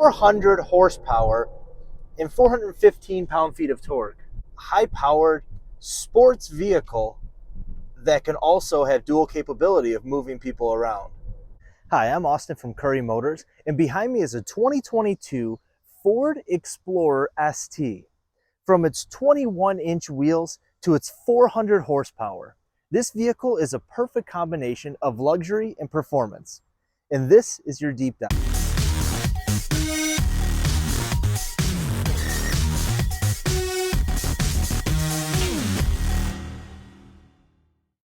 400 horsepower and 415 pound-feet of torque. High-powered sports vehicle that can also have dual capability of moving people around. Hi, I'm Austin from Currie Motors, and behind me is a 2022 Ford Explorer ST. From its 21-inch wheels to its 400 horsepower, this vehicle is a perfect combination of luxury and performance. And this is your deep dive.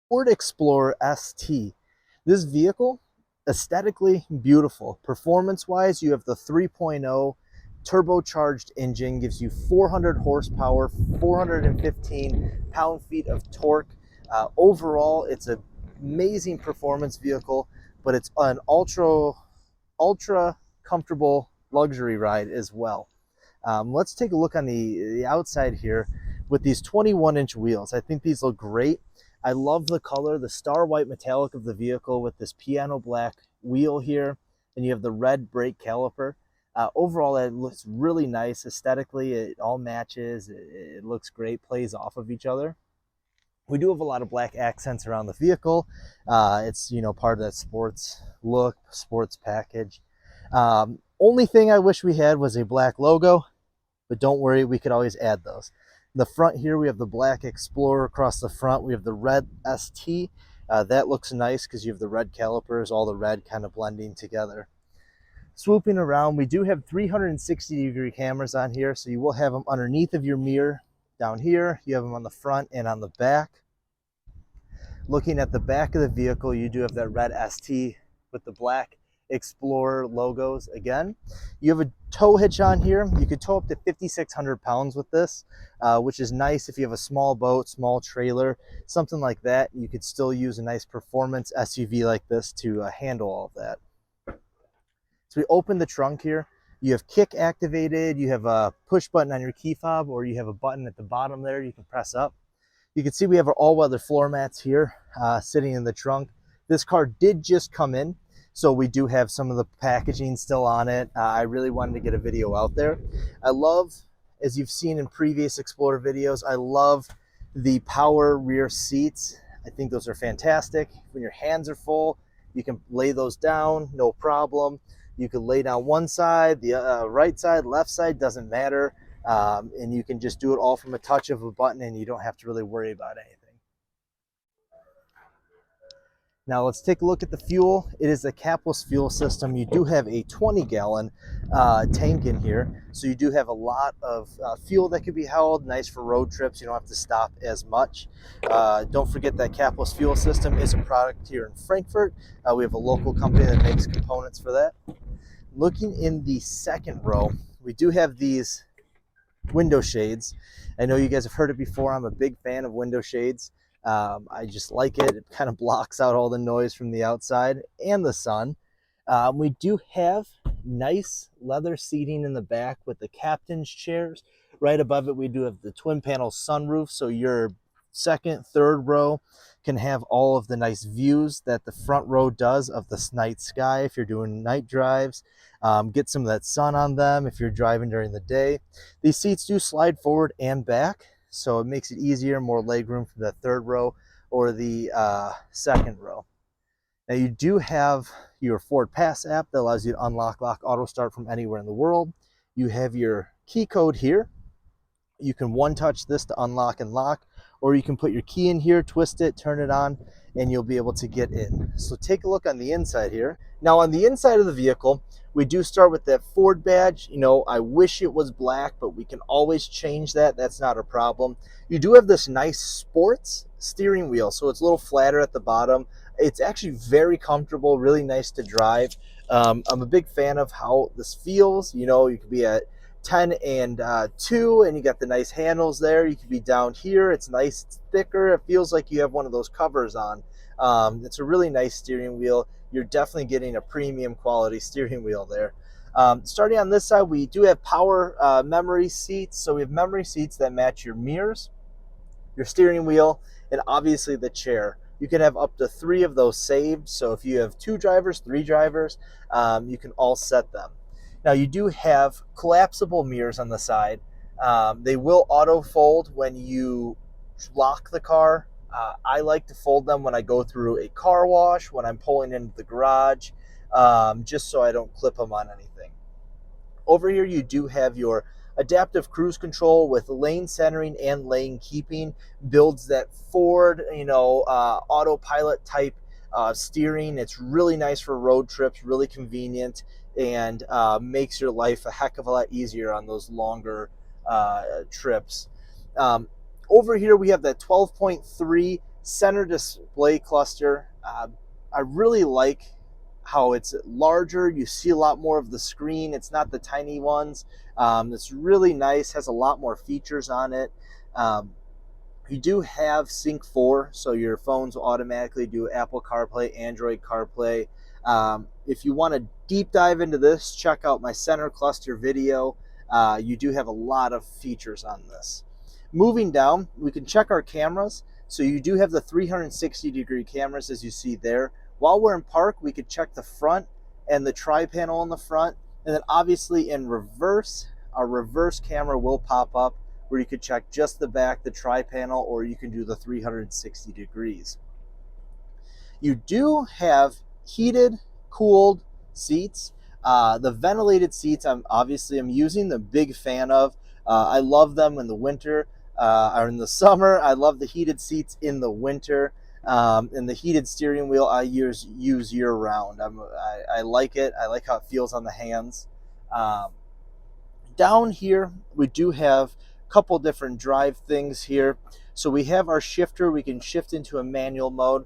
Ford Explorer ST. This vehicle, aesthetically beautiful. Performance-wise, you have the 3.0 turbocharged engine, gives you 400 horsepower, 415 pound-feet of torque. Overall, it's an amazing performance vehicle, but it's an ultra comfortable luxury ride as well. Let's take a look on the outside here with these 21-inch wheels. I think these look great. I love the color, the star white metallic of the vehicle with this piano black wheel here, and you have the red brake caliper. Overall, it looks really nice aesthetically. It all matches. It looks great, plays off of each other. We do have a lot of black accents around the vehicle. It's, you know, part of that sports look, sports package. Only thing I wish we had was a black logo, but don't worry, we could always add those. In the front here, we have the black Explorer across the front. We have the red ST. That looks nice because you have the red calipers, all the red kind of blending together. Swooping around, we do have 360-degree cameras on here, so you will have them underneath of your mirror down here. You have them on the front and on the back. Looking at the back of the vehicle, you do have that red ST with the black Explorer logos again. You have a tow hitch on here. You could tow up to 5,600 pounds with this, which is nice if you have a small boat, small trailer, something like that. You could still use a nice performance SUV like this to handle all of that. So we open the trunk here. You have kick activated. You have a push button on your key fob, or you have a button at the bottom there you can press up. You can see we have our all-weather floor mats here sitting in the trunk. This car did just come in, so we do have some of the packaging still on it. I really wanted to get a video out there. I love, as you've seen in previous Explorer videos, I love the power rear seats. I think those are fantastic. When your hands are full, you can lay those down, no problem. You can lay down one side, the right side, left side, doesn't matter. And you can just do it all from a touch of a button, and you don't have to really worry about anything. Now let's take a look at the fuel. It is a capless fuel system. You do have a 20-gallon tank in here, so you do have a lot of fuel that can be held. Nice for road trips. You don't have to stop as much. Don't forget that capless fuel system is a product here in Frankfort. We have a local company that makes components for that. Looking in the second row, we do have these window shades. I know you guys have heard it before. I'm a big fan of window shades. I just like it. It kind of blocks out all the noise from the outside and the sun. We do have nice leather seating in the back with the captain's chairs. Right above it, we do have the twin panel sunroof, so your second, third row can have all of the nice views that the front row does of the night sky if you're doing night drives. Get some of that sun on them if you're driving during the day. These seats do slide forward and back, so it makes it easier, more legroom for the third row or the second row. Now you do have your Ford Pass app that allows you to unlock, lock, auto start from anywhere in the world. You have your key code here. You can one touch this to unlock and lock, or you can put your key in here, twist it, turn it on, and you'll be able to get in. So take a look on the inside here. Now on the inside of the vehicle, we do start with that Ford badge. You know, I wish it was black, but we can always change that. That's not a problem. You do have this nice sports steering wheel, so it's a little flatter at the bottom. It's actually very comfortable, really nice to drive. I'm a big fan of how this feels. You know, you could be at 10 and 2, and you got the nice handles there. You could be down here. It's nice, it's thicker. It feels like you have one of those covers on. It's a really nice steering wheel. You're definitely getting a premium quality steering wheel there. Starting on this side, we do have power memory seats. So we have memory seats that match your mirrors, your steering wheel, and obviously the chair. You can have up to 3 of those saved. So if you have 2 drivers, 3 drivers, you can all set them. Now you do have collapsible mirrors on the side. They will auto fold when you lock the car. I like to fold them when I go through a car wash, when I'm pulling into the garage, just so I don't clip them on anything. Over here, you do have your adaptive cruise control with lane centering and lane keeping. Builds that Ford, autopilot type steering. It's really nice for road trips, really convenient, and makes your life a heck of a lot easier on those longer trips. Over here, we have that 12.3 center display cluster. I really like how it's larger. You see a lot more of the screen. It's not the tiny ones. It's really nice, has a lot more features on it. You do have Sync 4, so your phones will automatically do Apple CarPlay, Android CarPlay. If you want to deep dive into this, check out my center cluster video. You do have a lot of features on this. Moving down, we can check our cameras. So you do have the 360-degree cameras, as you see there. While we're in park, we could check the front and the tri-panel in the front. And then obviously in reverse, our reverse camera will pop up where you could check just the back, the tri-panel, or you can do the 360 degrees. You do have heated, cooled seats. The ventilated seats, I'm using, the big fan of. I love them in the winter or in the summer. I love the heated seats in the winter. And the heated steering wheel I use year round. I like it. I like how it feels on the hands. Down here, we do have a couple different drive things here. So we have our shifter. We can shift into a manual mode.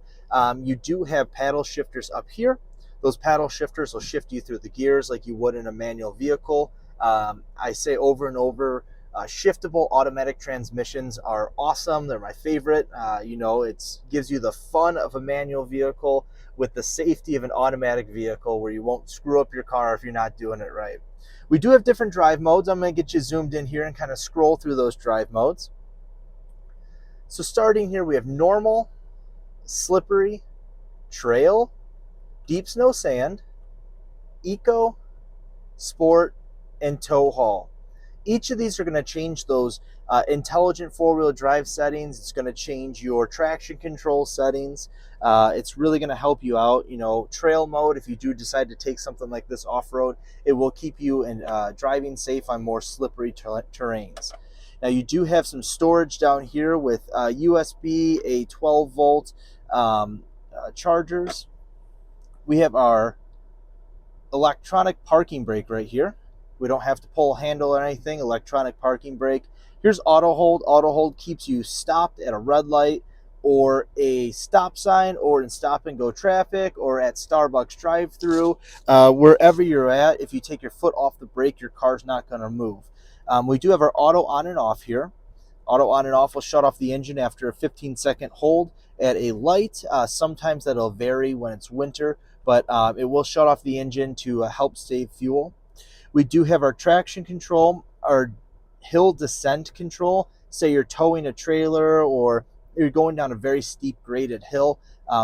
You do have paddle shifters up here. Those paddle shifters will shift you through the gears like you would in a manual vehicle. I say over and over, shiftable automatic transmissions are awesome. They're my favorite. It gives you the fun of a manual vehicle with the safety of an automatic vehicle where you won't screw up your car if you're not doing it right. We do have different drive modes. I'm going to get you zoomed in here and kind of scroll through those drive modes. So starting here, we have normal, slippery, trail, deep snow sand, eco, sport, and tow haul. Each of these are going to change those intelligent four-wheel drive settings. It's going to change your traction control settings. It's really going to help you out. Trail mode, if you do decide to take something like this off-road, it will keep you in driving safe on more slippery terrains. Now you do have some storage down here with USB, a 12-volt chargers. We have our electronic parking brake right here. We don't have to pull a handle or anything. Electronic parking brake. Here's auto hold. Auto hold keeps you stopped at a red light or a stop sign or in stop and go traffic or at Starbucks drive-through. Wherever you're at, if you take your foot off the brake, your car's not going to move. We do have our auto on and off here. Auto on and off will shut off the engine after a 15-second hold at a light. Sometimes that'll vary when it's winter, but it will shut off the engine to help save fuel. We do have our traction control, our hill descent control. Say you're towing a trailer or you're going down a very steep graded hill.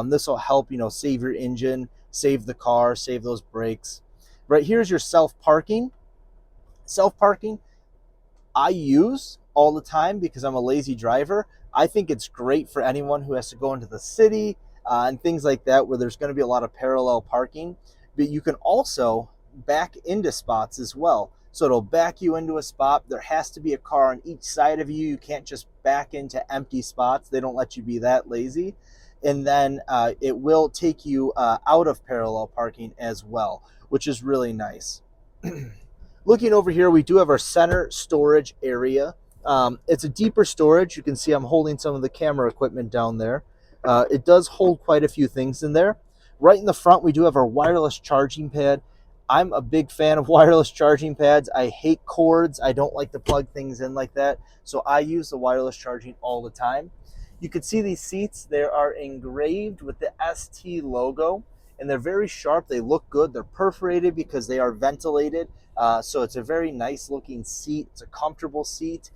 This will help, save your engine, save the car, save those brakes. Right here's your self-parking. Self-parking I use all the time because I'm a lazy driver. I think it's great for anyone who has to go into the city and things like that where there's going to be a lot of parallel parking. But you can also back into spots as well. So it'll back you into a spot. There has to be a car on each side of you. You can't just back into empty spots. They don't let you be that lazy. And then it will take you out of parallel parking as well, which is really nice. Looking over here, we do have our center storage area. It's a deeper storage. You can see I'm holding some of the camera equipment down there. It does hold quite a few things in there. Right in the front, we do have our wireless charging pad. I'm a big fan of wireless charging pads. I hate cords. I don't like to plug things in like that. So I use the wireless charging all the time. You can see these seats. They are engraved with the ST logo, and they're very sharp. They look good. They're perforated because they are ventilated. So it's a very nice looking seat. It's a comfortable seat.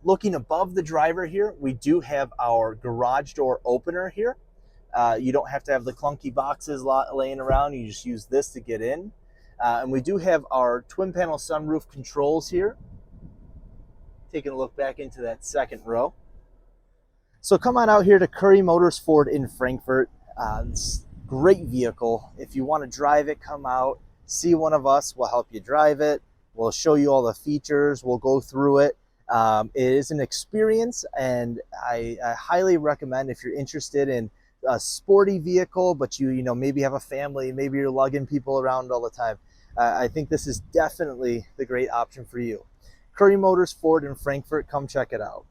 Looking above the driver here, we do have our garage door opener here. You don't have to have the clunky boxes laying around. You just use this to get in. And we do have our twin panel sunroof controls here. Taking a look back into that second row. So come on out here to Currie Motors Ford in Frankfort. It's a great vehicle. If you want to drive it, come out, see one of us. We'll help you drive it. We'll show you all the features. We'll go through it. It is an experience, and I highly recommend if you're interested in a sporty vehicle, but you maybe have a family, maybe you're lugging people around all the time. I think this is definitely the great option for you. Currie Motors Ford in Frankfort. Come check it out.